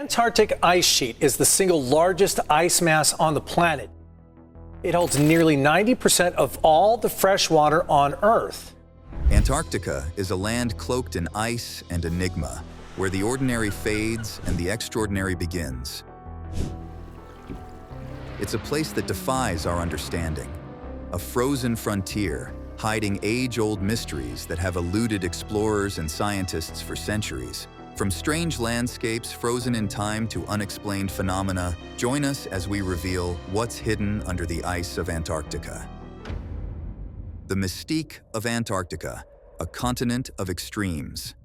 Antarctic ice sheet is the single largest ice mass on the planet. It holds nearly 90% of all the fresh water on Earth. Antarctica is a land cloaked in ice and enigma, where the ordinary fades and the extraordinary begins. It's a place that defies our understanding, a frozen frontier hiding age-old mysteries that have eluded explorers and scientists for centuries. From strange landscapes frozen in time to unexplained phenomena, join us as we reveal what's hidden under the ice of Antarctica. The mystique of Antarctica, a continent of extremes.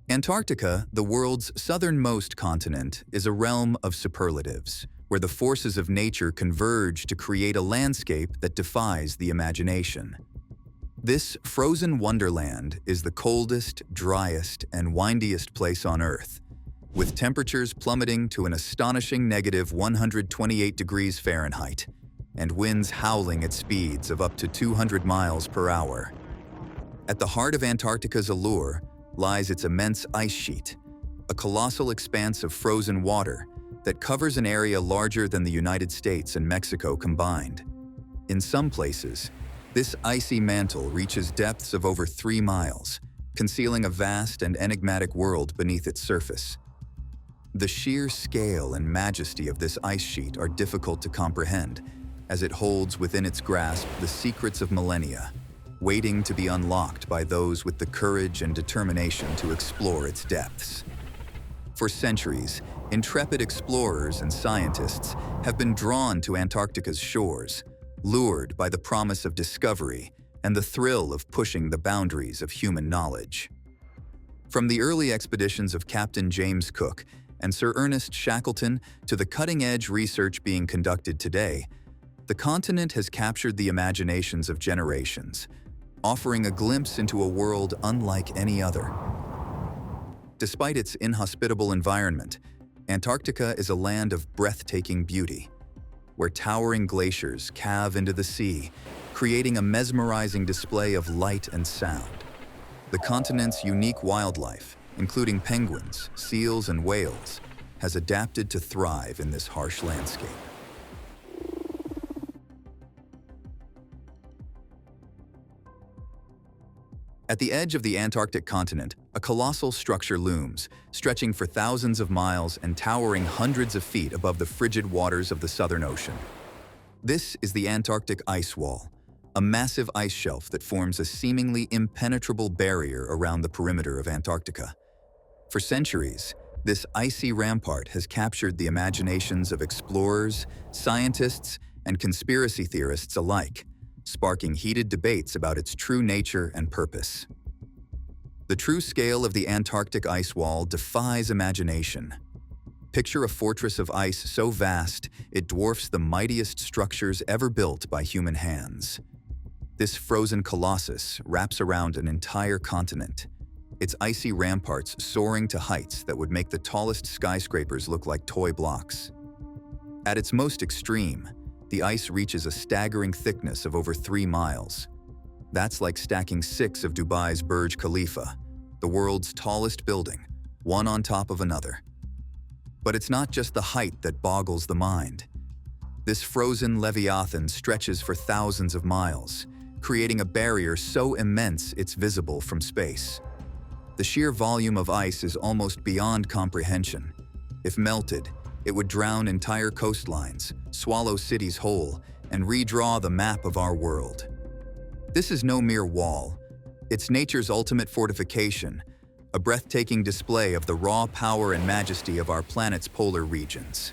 Antarctica, the world's southernmost continent, is a realm of superlatives, where the forces of nature converge to create a landscape that defies the imagination. This frozen wonderland is the coldest, driest, and windiest place on Earth, with temperatures plummeting to an astonishing negative 128 degrees Fahrenheit, and winds howling at speeds of up to 200 miles per hour. At the heart of Antarctica's allure lies its immense ice sheet, a colossal expanse of frozen water that covers an area larger than the United States and Mexico combined. In some places, this icy mantle reaches depths of over 3 miles, concealing a vast and enigmatic world beneath its surface. The sheer scale and majesty of this ice sheet are difficult to comprehend, as it holds within its grasp the secrets of millennia, waiting to be unlocked by those with the courage and determination to explore its depths. For centuries, intrepid explorers and scientists have been drawn to Antarctica's shores, lured by the promise of discovery and the thrill of pushing the boundaries of human knowledge. From the early expeditions of Captain James Cook and Sir Ernest Shackleton to the cutting-edge research being conducted today, the continent has captured the imaginations of generations, offering a glimpse into a world unlike any other. Despite its inhospitable environment, Antarctica is a land of breathtaking beauty, where towering glaciers calve into the sea, creating a mesmerizing display of light and sound. The continent's unique wildlife, including penguins, seals, and whales, has adapted to thrive in this harsh landscape. At the edge of the Antarctic continent, a colossal structure looms, stretching for thousands of miles and towering hundreds of feet above the frigid waters of the Southern Ocean. This is the Antarctic ice wall, a massive ice shelf that forms a seemingly impenetrable barrier around the perimeter of Antarctica. For centuries, this icy rampart has captured the imaginations of explorers, scientists, and conspiracy theorists alike, sparking heated debates about its true nature and purpose. The true scale of the Antarctic ice wall defies imagination. Picture a fortress of ice so vast it dwarfs the mightiest structures ever built by human hands. This frozen colossus wraps around an entire continent, its icy ramparts soaring to heights that would make the tallest skyscrapers look like toy blocks. At its most extreme, the ice reaches a staggering thickness of over 3 miles. That's like stacking 6 of Dubai's Burj Khalifa, the world's tallest building, one on top of another. But it's not just the height that boggles the mind. This frozen leviathan stretches for thousands of miles, creating a barrier so immense it's visible from space. The sheer volume of ice is almost beyond comprehension. If melted, it would drown entire coastlines, swallow cities whole, and redraw the map of our world. This is no mere wall. It's nature's ultimate fortification, a breathtaking display of the raw power and majesty of our planet's polar regions.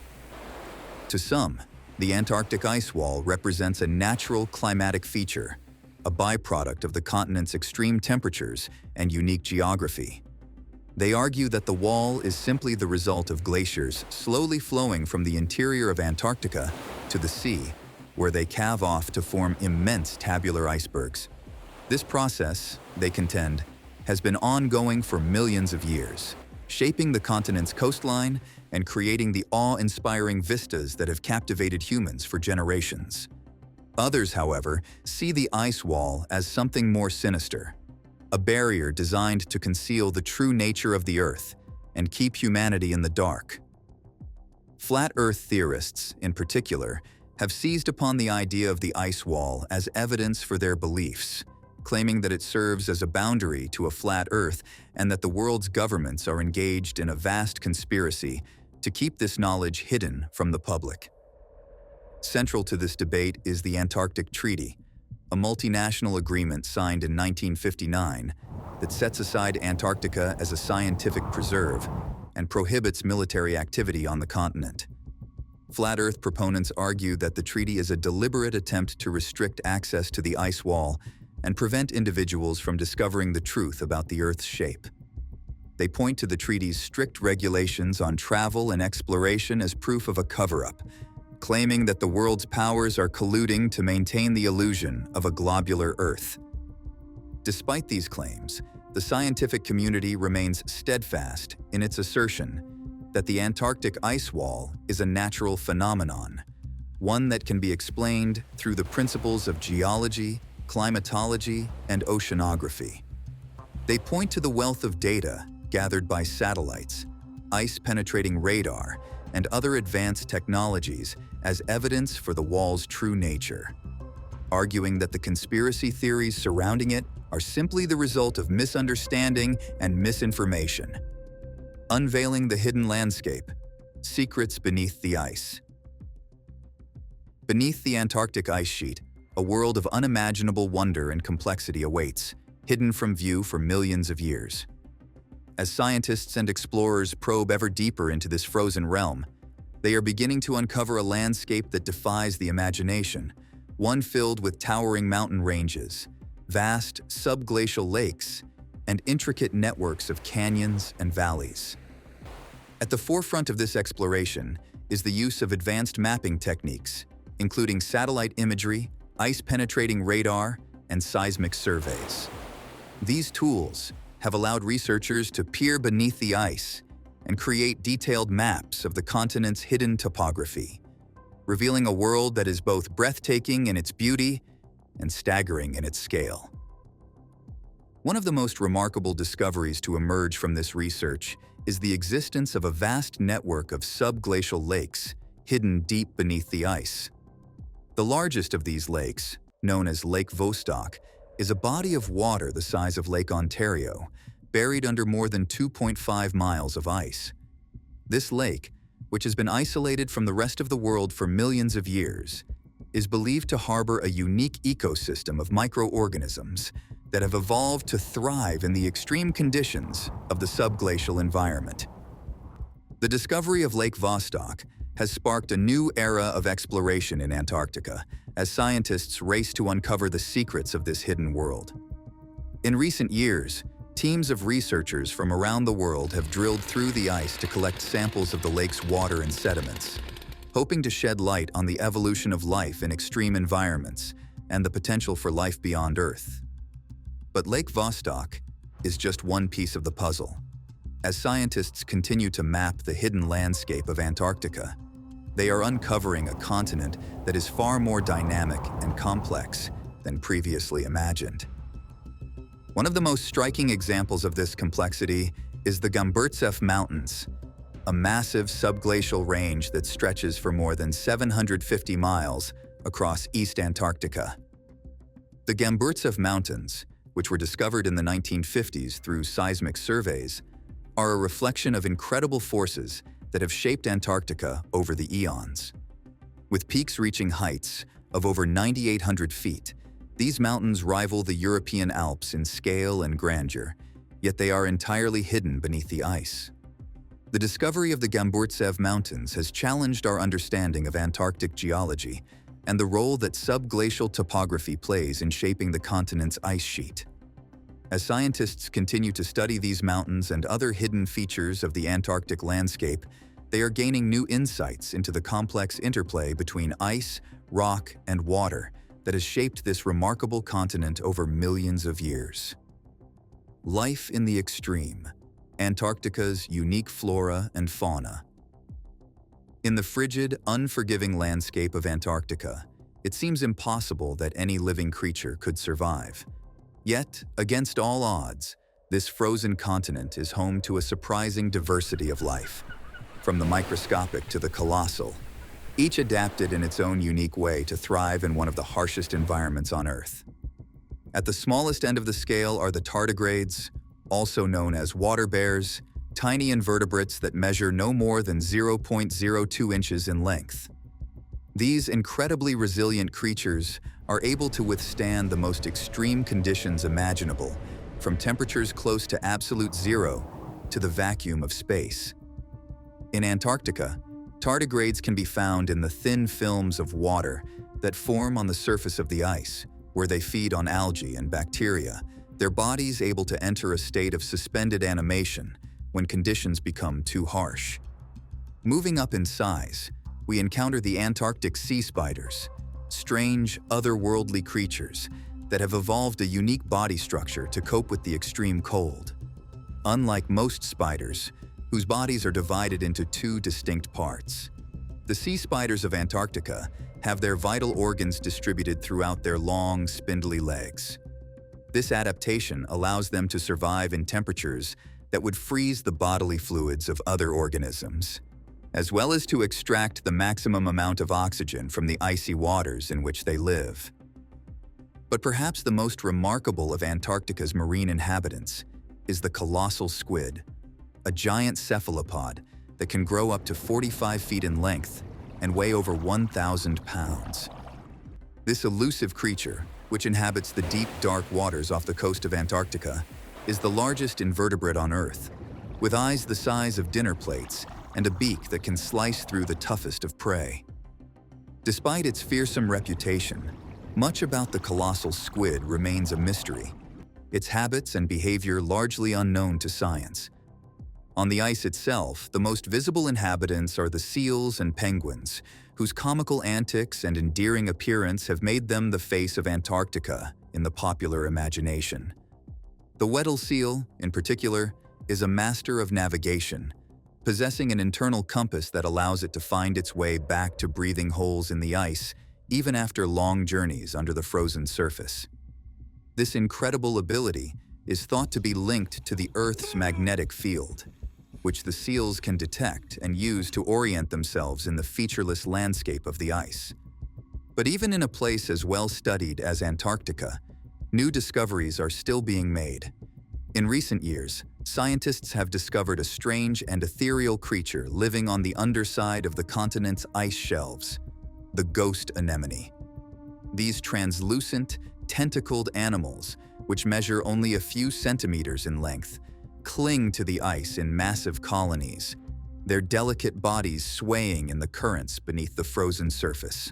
To some, the Antarctic ice wall represents a natural climatic feature, a byproduct of the continent's extreme temperatures and unique geography. They argue that the wall is simply the result of glaciers slowly flowing from the interior of Antarctica to the sea, where they calve off to form immense tabular icebergs. This process, they contend, has been ongoing for millions of years, shaping the continent's coastline and creating the awe-inspiring vistas that have captivated humans for generations. Others, however, see the ice wall as something more sinister, a barrier designed to conceal the true nature of the Earth and keep humanity in the dark. Flat Earth theorists, in particular, have seized upon the idea of the ice wall as evidence for their beliefs, claiming that it serves as a boundary to a flat Earth and that the world's governments are engaged in a vast conspiracy to keep this knowledge hidden from the public. Central to this debate is the Antarctic Treaty, a multinational agreement signed in 1959 that sets aside Antarctica as a scientific preserve and prohibits military activity on the continent. Flat Earth proponents argue that the treaty is a deliberate attempt to restrict access to the ice wall and prevent individuals from discovering the truth about the Earth's shape. They point to the treaty's strict regulations on travel and exploration as proof of a cover-up, claiming that the world's powers are colluding to maintain the illusion of a globular Earth. Despite these claims, the scientific community remains steadfast in its assertion that the Antarctic ice wall is a natural phenomenon, one that can be explained through the principles of geology, climatology, and oceanography. They point to the wealth of data gathered by satellites, ice-penetrating radar, and other advanced technologies as evidence for the wall's true nature, arguing that the conspiracy theories surrounding it are simply the result of misunderstanding and misinformation. Unveiling the hidden landscape, secrets beneath the ice. Beneath the Antarctic ice sheet, a world of unimaginable wonder and complexity awaits, hidden from view for millions of years. As scientists and explorers probe ever deeper into this frozen realm, they are beginning to uncover a landscape that defies the imagination, one filled with towering mountain ranges, vast subglacial lakes, and intricate networks of canyons and valleys. At the forefront of this exploration is the use of advanced mapping techniques, including satellite imagery, ice-penetrating radar, and seismic surveys. These tools have allowed researchers to peer beneath the ice and create detailed maps of the continent's hidden topography, revealing a world that is both breathtaking in its beauty and staggering in its scale. One of the most remarkable discoveries to emerge from this research is the existence of a vast network of subglacial lakes hidden deep beneath the ice. The largest of these lakes, known as Lake Vostok, is a body of water the size of Lake Ontario, buried under more than 2.5 miles of ice. This lake, which has been isolated from the rest of the world for millions of years, is believed to harbor a unique ecosystem of microorganisms that have evolved to thrive in the extreme conditions of the subglacial environment. The discovery of Lake Vostok has sparked a new era of exploration in Antarctica as scientists race to uncover the secrets of this hidden world. In recent years, teams of researchers from around the world have drilled through the ice to collect samples of the lake's water and sediments, hoping to shed light on the evolution of life in extreme environments and the potential for life beyond Earth. But Lake Vostok is just one piece of the puzzle. As scientists continue to map the hidden landscape of Antarctica, they are uncovering a continent that is far more dynamic and complex than previously imagined. One of the most striking examples of this complexity is the Gamburtsev Mountains, a massive subglacial range that stretches for more than 750 miles across East Antarctica. The Gamburtsev Mountains, which were discovered in the 1950s through seismic surveys, are a reflection of incredible forces that have shaped Antarctica over the eons. With peaks reaching heights of over 9,800 feet, these mountains rival the European Alps in scale and grandeur, yet they are entirely hidden beneath the ice. The discovery of the Gamburtsev Mountains has challenged our understanding of Antarctic geology and the role that subglacial topography plays in shaping the continent's ice sheet. As scientists continue to study these mountains and other hidden features of the Antarctic landscape, they are gaining new insights into the complex interplay between ice, rock, and water that has shaped this remarkable continent over millions of years. Life in the extreme, Antarctica's unique flora and fauna. In the frigid, unforgiving landscape of Antarctica, it seems impossible that any living creature could survive. Yet, against all odds, This frozen continent is home to a surprising diversity of life, from the microscopic to the colossal, each adapted in its own unique way to thrive in one of the harshest environments on Earth. At the smallest end of the scale are the tardigrades, also known as water bears, tiny invertebrates that measure no more than 0.02 inches in length. These incredibly resilient creatures are able to withstand the most extreme conditions imaginable, from temperatures close to absolute zero to the vacuum of space. In Antarctica, tardigrades can be found in the thin films of water that form on the surface of the ice, where they feed on algae and bacteria, their bodies able to enter a state of suspended animation when conditions become too harsh. Moving up in size, we encounter the Antarctic sea spiders, strange, otherworldly creatures that have evolved a unique body structure to cope with the extreme cold. Unlike most spiders, whose bodies are divided into two distinct parts, the sea spiders of Antarctica have their vital organs distributed throughout their long, spindly legs. This adaptation allows them to survive in temperatures that would freeze the bodily fluids of other organisms, as well as to extract the maximum amount of oxygen from the icy waters in which they live. But perhaps the most remarkable of Antarctica's marine inhabitants is the colossal squid, a giant cephalopod that can grow up to 45 feet in length and weigh over 1,000 pounds. This elusive creature, which inhabits the deep, dark waters off the coast of Antarctica, is the largest invertebrate on Earth, with eyes the size of dinner plates and a beak that can slice through the toughest of prey. Despite its fearsome reputation, much about the colossal squid remains a mystery, its habits and behavior largely unknown to science. On the ice itself, the most visible inhabitants are the seals and penguins, whose comical antics and endearing appearance have made them the face of Antarctica in the popular imagination. The Weddell seal, in particular, is a master of navigation, possessing an internal compass that allows it to find its way back to breathing holes in the ice, even after long journeys under the frozen surface. This incredible ability is thought to be linked to the Earth's magnetic field, which the seals can detect and use to orient themselves in the featureless landscape of the ice. But even in a place as well studied as Antarctica, new discoveries are still being made. In recent years, scientists have discovered a strange and ethereal creature living on the underside of the continent's ice shelves, the ghost anemone. These translucent, tentacled animals, which measure only a few centimeters in length, cling to the ice in massive colonies, their delicate bodies swaying in the currents beneath the frozen surface.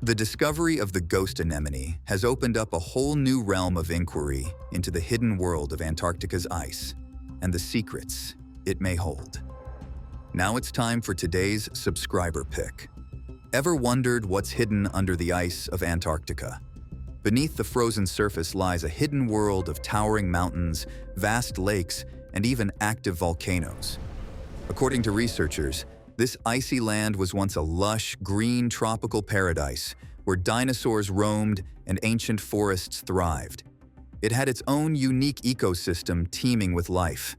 The discovery of the ghost anemone has opened up a whole new realm of inquiry into the hidden world of Antarctica's ice and the secrets it may hold. Now it's time for today's subscriber pick. Ever wondered what's hidden under the ice of Antarctica? Beneath the frozen surface lies a hidden world of towering mountains, vast lakes, and even active volcanoes. According to researchers, this icy land was once a lush, green tropical paradise where dinosaurs roamed and ancient forests thrived. It had its own unique ecosystem teeming with life.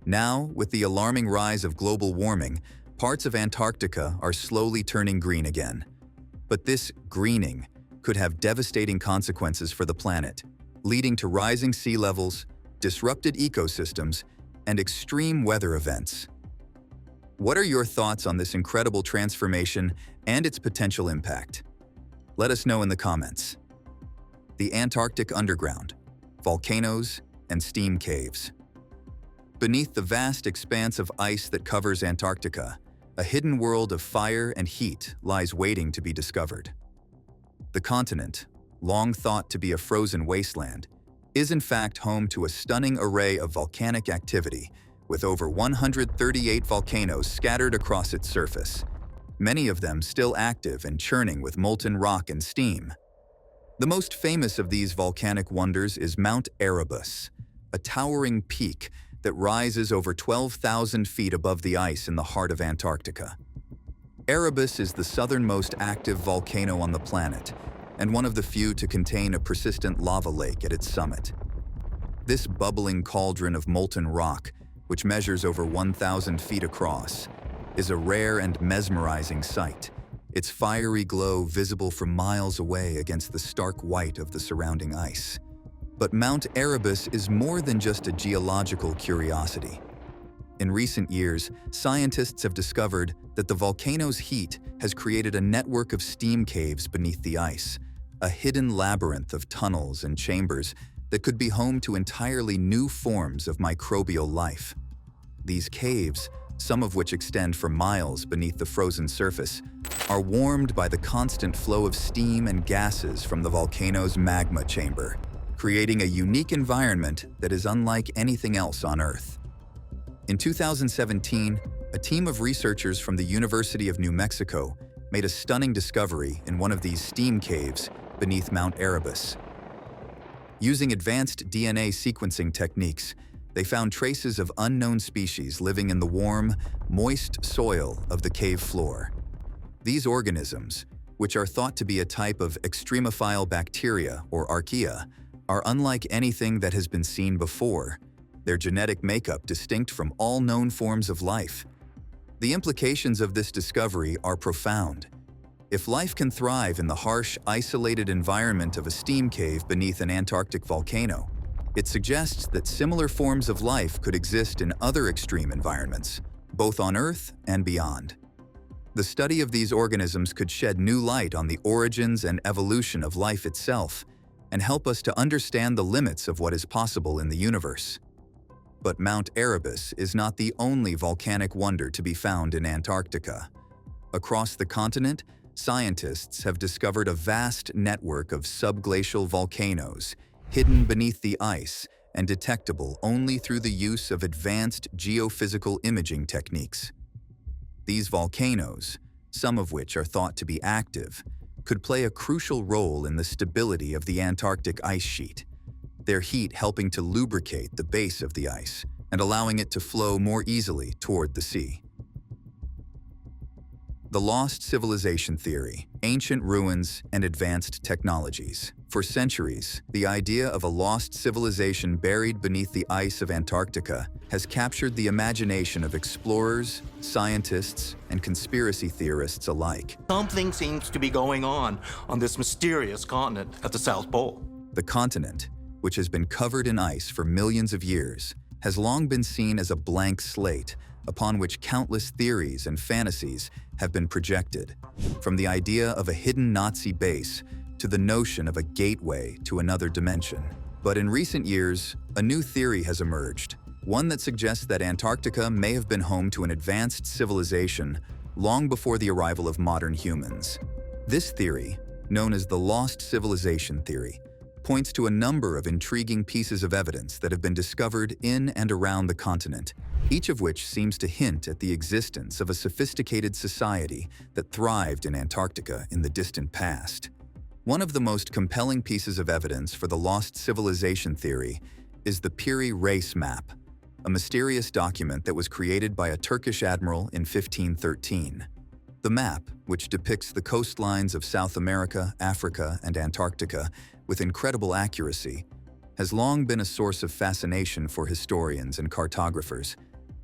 Now, with the alarming rise of global warming, parts of Antarctica are slowly turning green again. But this greening could have devastating consequences for the planet, leading to rising sea levels, disrupted ecosystems, and extreme weather events. What are your thoughts on this incredible transformation and its potential impact? Let us know in the comments. The Antarctic underground, volcanoes, and steam caves. Beneath the vast expanse of ice that covers Antarctica, a hidden world of fire and heat lies waiting to be discovered. The continent, long thought to be a frozen wasteland, is in fact home to a stunning array of volcanic activity, with over 138 volcanoes scattered across its surface, many of them still active and churning with molten rock and steam. The most famous of these volcanic wonders is Mount Erebus, a towering peak that rises over 12,000 feet above the ice in the heart of Antarctica. Erebus is the southernmost active volcano on the planet, and one of the few to contain a persistent lava lake at its summit. This bubbling cauldron of molten rock, which measures over 1,000 feet across, is a rare and mesmerizing sight, its fiery glow visible from miles away against the stark white of the surrounding ice. But Mount Erebus is more than just a geological curiosity. In recent years, scientists have discovered that the volcano's heat has created a network of steam caves beneath the ice, a hidden labyrinth of tunnels and chambers that could be home to entirely new forms of microbial life. These caves, some of which extend for miles beneath the frozen surface, are warmed by the constant flow of steam and gases from the volcano's magma chamber, creating a unique environment that is unlike anything else on Earth. In 2017, a team of researchers from the University of New Mexico made a stunning discovery in one of these steam caves beneath Mount Erebus. Using advanced DNA sequencing techniques, they found traces of unknown species living in the warm, moist soil of the cave floor. These organisms, which are thought to be a type of extremophile bacteria or archaea, are unlike anything that has been seen before, their genetic makeup distinct from all known forms of life. The implications of this discovery are profound. If life can thrive in the harsh, isolated environment of a steam cave beneath an Antarctic volcano, it suggests that similar forms of life could exist in other extreme environments, both on Earth and beyond. The study of these organisms could shed new light on the origins and evolution of life itself and help us to understand the limits of what is possible in the universe. But Mount Erebus is not the only volcanic wonder to be found in Antarctica. Across the continent, scientists have discovered a vast network of subglacial volcanoes hidden beneath the ice and detectable only through the use of advanced geophysical imaging techniques. These volcanoes, some of which are thought to be active, could play a crucial role in the stability of the Antarctic ice sheet, their heat helping to lubricate the base of the ice and allowing it to flow more easily toward the sea. The lost civilization theory, ancient ruins, and advanced technologies. For centuries, the idea of a lost civilization buried beneath the ice of Antarctica has captured the imagination of explorers, scientists, and conspiracy theorists alike. Something seems to be going on this mysterious continent at the South Pole. The continent, which has been covered in ice for millions of years, has long been seen as a blank slate upon which countless theories and fantasies have been projected, from the idea of a hidden Nazi base to the notion of a gateway to another dimension. But in recent years, a new theory has emerged, one that suggests that Antarctica may have been home to an advanced civilization long before the arrival of modern humans. This theory, known as the lost civilization theory, points to a number of intriguing pieces of evidence that have been discovered in and around the continent, each of which seems to hint at the existence of a sophisticated society that thrived in Antarctica in the distant past. One of the most compelling pieces of evidence for the lost civilization theory is the Piri Reis map, a mysterious document that was created by a Turkish admiral in 1513. The map, which depicts the coastlines of South America, Africa, and Antarctica with incredible accuracy, has long been a source of fascination for historians and cartographers,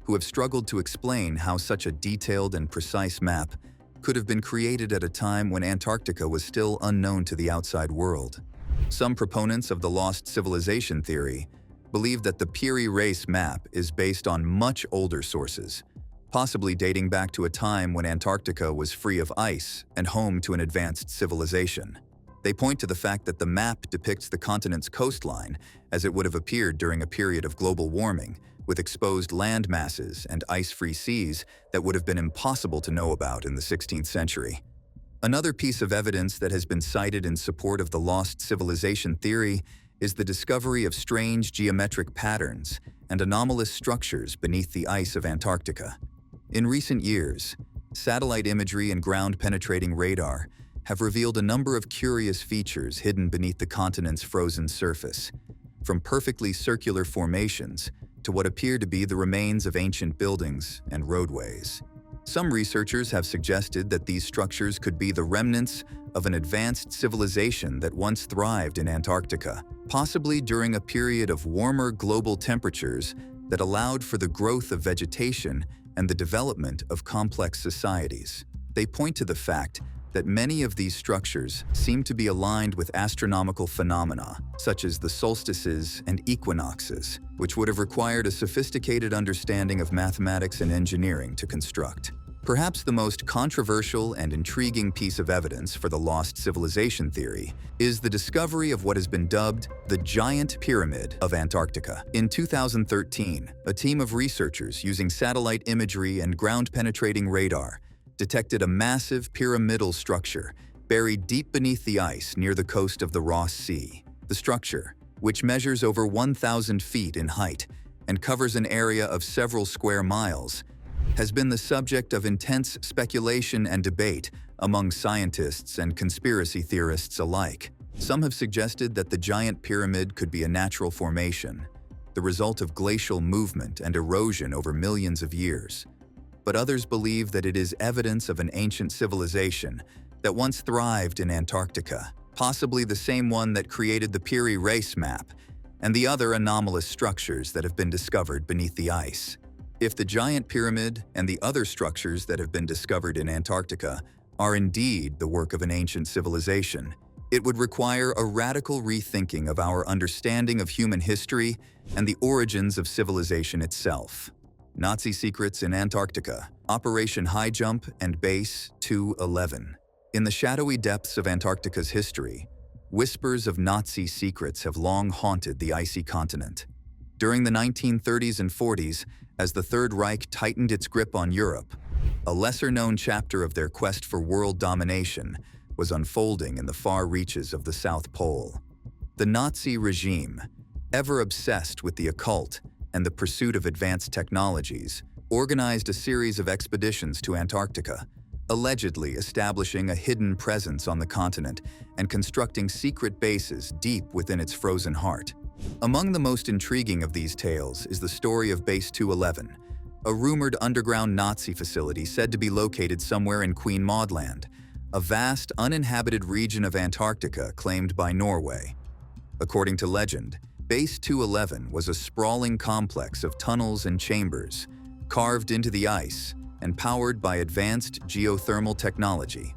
who have struggled to explain how such a detailed and precise map could have been created at a time when Antarctica was still unknown to the outside world. Some proponents of the lost civilization theory believe that the Piri Reis map is based on much older sources, possibly dating back to a time when Antarctica was free of ice and home to an advanced civilization. They point to the fact that the map depicts the continent's coastline as it would have appeared during a period of global warming, with exposed land masses and ice-free seas that would have been impossible to know about in the 16th century. Another piece of evidence that has been cited in support of the lost civilization theory is the discovery of strange geometric patterns and anomalous structures beneath the ice of Antarctica. In recent years, satellite imagery and ground-penetrating radar have revealed a number of curious features hidden beneath the continent's frozen surface, from perfectly circular formations to what appear to be the remains of ancient buildings and roadways. Some researchers have suggested that these structures could be the remnants of an advanced civilization that once thrived in Antarctica, possibly during a period of warmer global temperatures that allowed for the growth of vegetation and the development of complex societies. They point to the fact that many of these structures seem to be aligned with astronomical phenomena, such as the solstices and equinoxes, which would have required a sophisticated understanding of mathematics and engineering to construct. Perhaps the most controversial and intriguing piece of evidence for the lost civilization theory is the discovery of what has been dubbed the Giant Pyramid of Antarctica. In 2013, a team of researchers using satellite imagery and ground-penetrating radar detected a massive pyramidal structure buried deep beneath the ice near the coast of the Ross Sea. The structure, which measures over 1,000 feet in height and covers an area of several square miles, has been the subject of intense speculation and debate among scientists and conspiracy theorists alike. Some have suggested that the Giant Pyramid could be a natural formation, the result of glacial movement and erosion over millions of years. But others believe that it is evidence of an ancient civilization that once thrived in Antarctica, possibly the same one that created the Peary Race map and the other anomalous structures that have been discovered beneath the ice. If the Giant Pyramid and the other structures that have been discovered in Antarctica are indeed the work of an ancient civilization, it would require a radical rethinking of our understanding of human history and the origins of civilization itself. Nazi Secrets in Antarctica, Operation High Jump and Base 211. In the shadowy depths of Antarctica's history, whispers of Nazi secrets have long haunted the icy continent. During the 1930s and 40s, as the Third Reich tightened its grip on Europe, a lesser-known chapter of their quest for world domination was unfolding in the far reaches of the South Pole. The Nazi regime, ever obsessed with the occult and the pursuit of advanced technologies, organized a series of expeditions to Antarctica, allegedly establishing a hidden presence on the continent and constructing secret bases deep within its frozen heart. Among the most intriguing of these tales is the story of Base 211, a rumored underground Nazi facility said to be located somewhere in Queen Maud Land, a vast, uninhabited region of Antarctica claimed by Norway. According to legend, Base 211 was a sprawling complex of tunnels and chambers, carved into the ice and powered by advanced geothermal technology.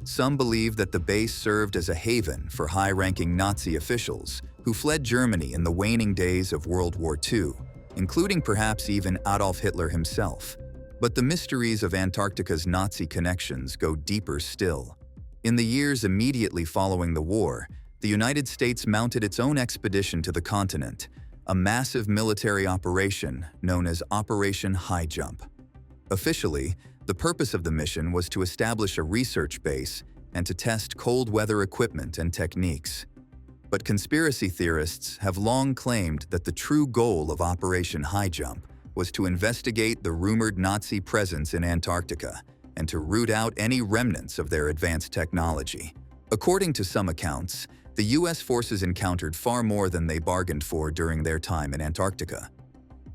Some believe that the base served as a haven for high-ranking Nazi officials who fled Germany in the waning days of World War II, including perhaps even Adolf Hitler himself. But the mysteries of Antarctica's Nazi connections go deeper still. In the years immediately following the war, the United States mounted its own expedition to the continent, a massive military operation known as Operation High Jump. Officially, the purpose of the mission was to establish a research base and to test cold weather equipment and techniques. But conspiracy theorists have long claimed that the true goal of Operation High Jump was to investigate the rumored Nazi presence in Antarctica and to root out any remnants of their advanced technology. According to some accounts, the U.S. forces encountered far more than they bargained for during their time in Antarctica.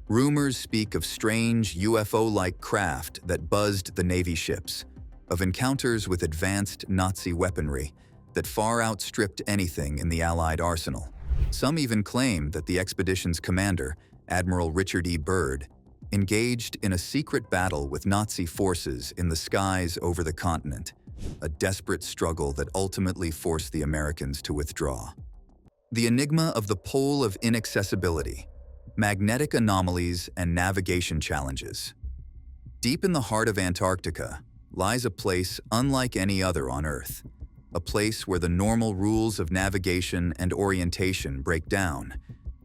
Rumors speak of strange UFO-like craft that buzzed the Navy ships, of encounters with advanced Nazi weaponry that far outstripped anything in the Allied arsenal. Some even claim that the expedition's commander, Admiral Richard E. Byrd, engaged in a secret battle with Nazi forces in the skies over the continent, a desperate struggle that ultimately forced the Americans to withdraw. The enigma of the Pole of Inaccessibility, magnetic anomalies and navigation challenges. Deep in the heart of Antarctica lies a place unlike any other on Earth, a place where the normal rules of navigation and orientation break down,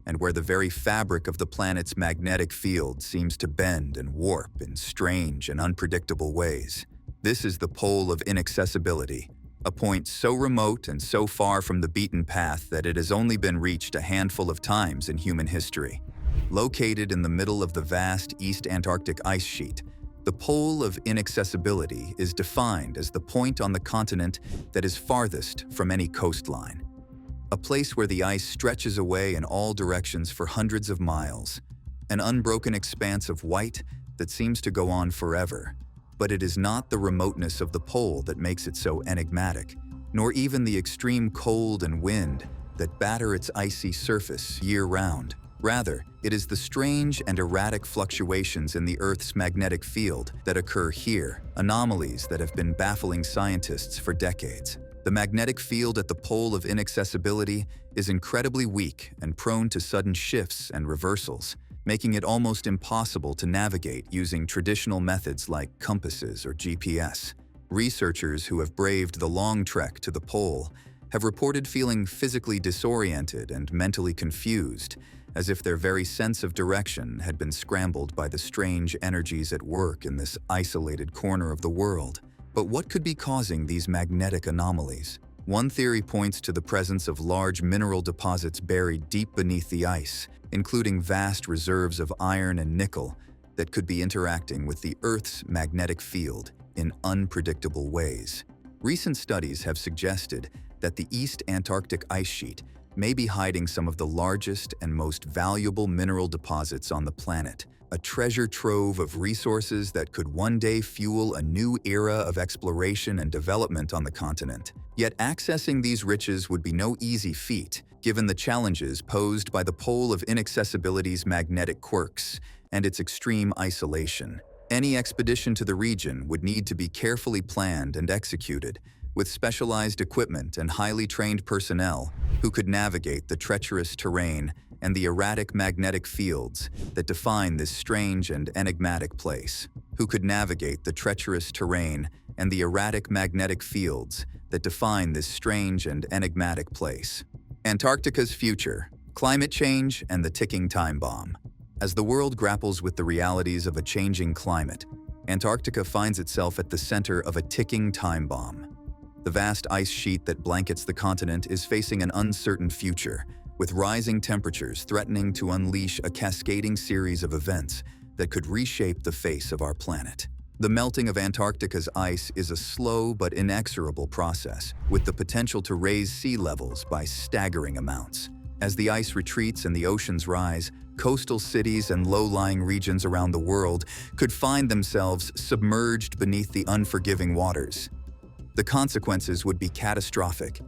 and where the very fabric of the planet's magnetic field seems to bend and warp in strange and unpredictable ways. This is the Pole of Inaccessibility, a point so remote and so far from the beaten path that it has only been reached a handful of times in human history. Located in the middle of the vast East Antarctic ice sheet, the Pole of Inaccessibility is defined as the point on the continent that is farthest from any coastline. A place where the ice stretches away in all directions for hundreds of miles, an unbroken expanse of white that seems to go on forever. But it is not the remoteness of the pole that makes it so enigmatic, nor even the extreme cold and wind that batter its icy surface year-round. Rather, it is the strange and erratic fluctuations in the Earth's magnetic field that occur here, anomalies that have been baffling scientists for decades. The magnetic field at the pole of inaccessibility is incredibly weak and prone to sudden shifts and reversals, making it almost impossible to navigate using traditional methods like compasses or GPS. Researchers who have braved the long trek to the pole have reported feeling physically disoriented and mentally confused, as if their very sense of direction had been scrambled by the strange energies at work in this isolated corner of the world. But what could be causing these magnetic anomalies? One theory points to the presence of large mineral deposits buried deep beneath the ice, including vast reserves of iron and nickel that could be interacting with the Earth's magnetic field in unpredictable ways. Recent studies have suggested that the East Antarctic ice sheet may be hiding some of the largest and most valuable mineral deposits on the planet, a treasure trove of resources that could one day fuel a new era of exploration and development on the continent. Yet accessing these riches would be no easy feat, given the challenges posed by the pole of inaccessibility's magnetic quirks and its extreme isolation. Any expedition to the region would need to be carefully planned and executed, with specialized equipment and highly trained personnel who could navigate the treacherous terrain and the erratic magnetic fields that define this strange and enigmatic place. Who could navigate the treacherous terrain and the erratic magnetic fields that define this strange and enigmatic place. Antarctica's future, climate change, and the ticking time bomb. As the world grapples with the realities of a changing climate, Antarctica finds itself at the center of a ticking time bomb. The vast ice sheet that blankets the continent is facing an uncertain future, with rising temperatures threatening to unleash a cascading series of events that could reshape the face of our planet. The melting of Antarctica's ice is a slow but inexorable process, with the potential to raise sea levels by staggering amounts. As the ice retreats and the oceans rise, coastal cities and low-lying regions around the world could find themselves submerged beneath the unforgiving waters. The consequences would be catastrophic,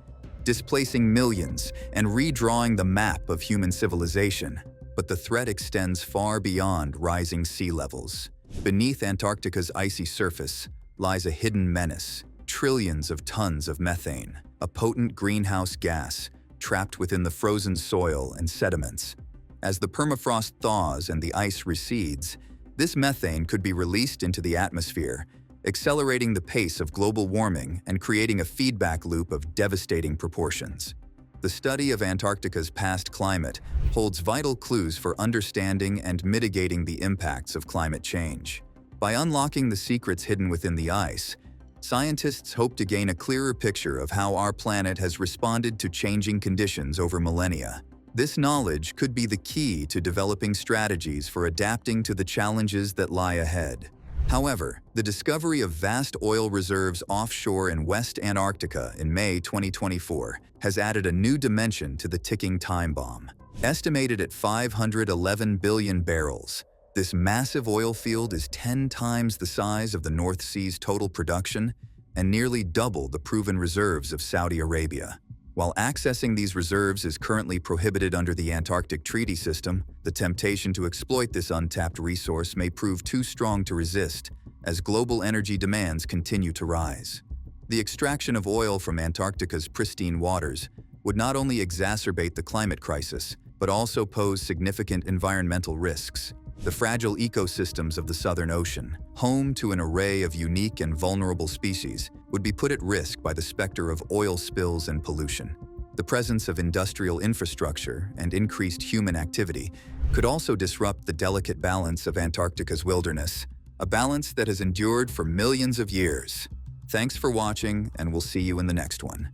displacing millions and redrawing the map of human civilization. But the threat extends far beyond rising sea levels. Beneath Antarctica's icy surface lies a hidden menace: trillions of tons of methane, a potent greenhouse gas trapped within the frozen soil and sediments. As the permafrost thaws and the ice recedes, this methane could be released into the atmosphere, accelerating the pace of global warming and creating a feedback loop of devastating proportions. The study of Antarctica's past climate holds vital clues for understanding and mitigating the impacts of climate change. By unlocking the secrets hidden within the ice, scientists hope to gain a clearer picture of how our planet has responded to changing conditions over millennia. This knowledge could be the key to developing strategies for adapting to the challenges that lie ahead. However, the discovery of vast oil reserves offshore in West Antarctica in May 2024 has added a new dimension to the ticking time bomb. Estimated at 511 billion barrels, this massive oil field is 10 times the size of the North Sea's total production and nearly double the proven reserves of Saudi Arabia. While accessing these reserves is currently prohibited under the Antarctic Treaty System, the temptation to exploit this untapped resource may prove too strong to resist as global energy demands continue to rise. The extraction of oil from Antarctica's pristine waters would not only exacerbate the climate crisis, but also pose significant environmental risks. The fragile ecosystems of the Southern Ocean, home to an array of unique and vulnerable species, would be put at risk by the specter of oil spills and pollution. The presence of industrial infrastructure and increased human activity could also disrupt the delicate balance of Antarctica's wilderness, a balance that has endured for millions of years. Thanks for watching, and we'll see you in the next one.